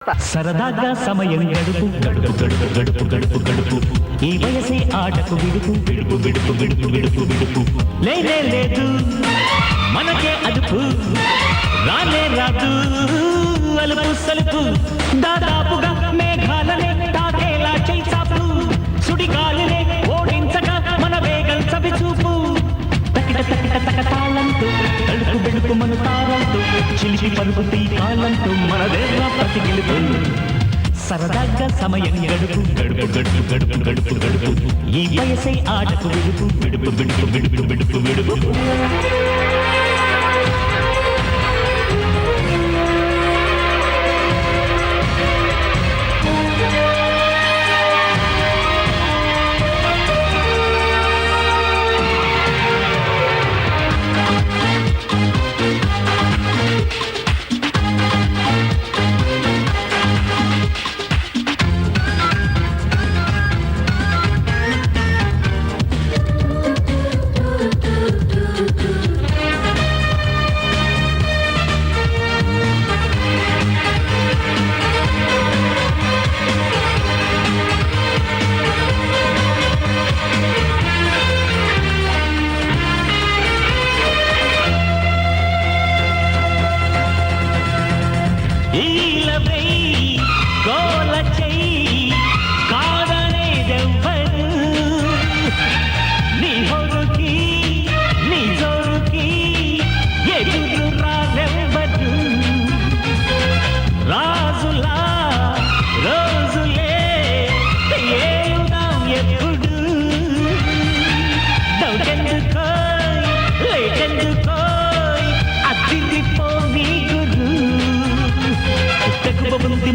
సరదాగా సమయం గడుపు గడుపు గడుపు గడుపు గడుపు గడుపు ఈ వయసే ఆటకు విడుపు విడుపు విడుపు విడుపు విడుపు విడుపు లేనే లేదు మనకే అదుపు రానే రాదు అలుపు సలుపు దాదాపుగా మేఘాలనే తాకేలా చేసాపు సుడిగాలినే ఓడించగా మన వేగం చవిచూపు తకిట తకిట తక తాళంతో తలుపు బెడుపు మన తారంతో చిలిపి పరుపు తీకాలంతో మన దేవ ప్రతి గెలుపు సరదాగా సమయం గడుపు గడుపు గడుపు గడుపు గడుపు గడుపు ఈ వయసే ఆటకు విడుపు విడుపు విడుపు విడుపు విడుపు విడుపు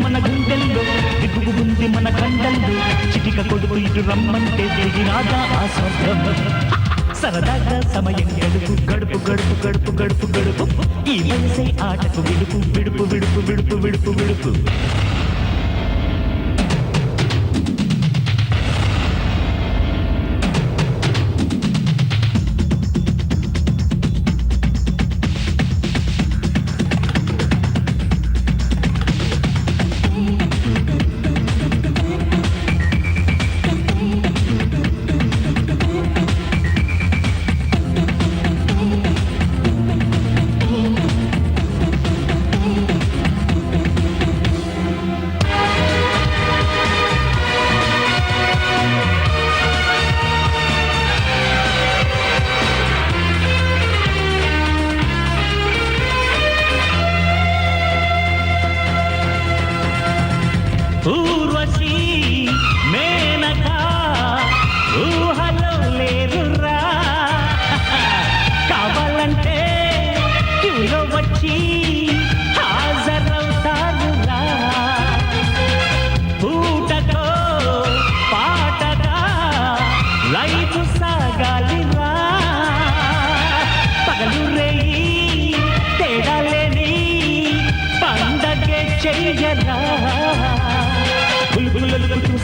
మన గుండెల్లో దిగుగు ఉంది మన కండల్లో చిటిక కొడుకు ఇటు రమ్మంటే దిగిరాదా ఆ స్వర్గం సరదాగా సమయం గడుపు గడుపు గడుపు గడుపు గడుపు గడుపు ఈ వయసే ఆటకు విడుపు విడుపు విడుపు విడుపు విడుపు విడుపు ఊర్వశి మేనక ఊహలో లేరురా కావాలంటే క్యూలో వచ్చి హాజరవుతారురా పూటకో పాటగా లైఫ్ సాగాలిరా పగలు రేయి తేడా లేని పండగే చెయ్యరా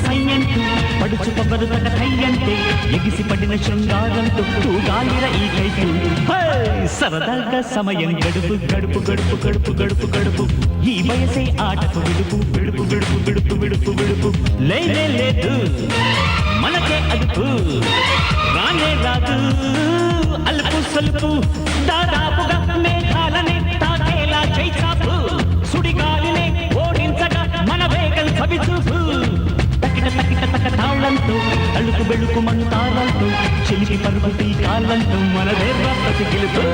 సైన్యంటూ పడుచు కొబ్బరు తట కయ్యంటే ఎగిసి పడిన శృంగారంతో తూగాలిర ఈ కైకు సరదాగా సమయం గడుపు గడుపు గడుపు గడుపు గడుపు గడుపు ఈ వయసే ఆటకు విడుపు విడుపు విడుపు విడుపు విడుపు విడుపు లేనే లేదు మనకే అదుపు రానే రాదు అలుపు సలుపు దాదాపుగా మేఘాలనే తాకేలా చేసాపు సుడిగాలినే ఓడించగా మన వేగం చవిచూపు తకిట తకిట తక తాళంతో తలుపు బెళుకు మన తాళంతో చిలిపి పరుపు తీకాలంతో మన దేవ ప్రతి గెలుపు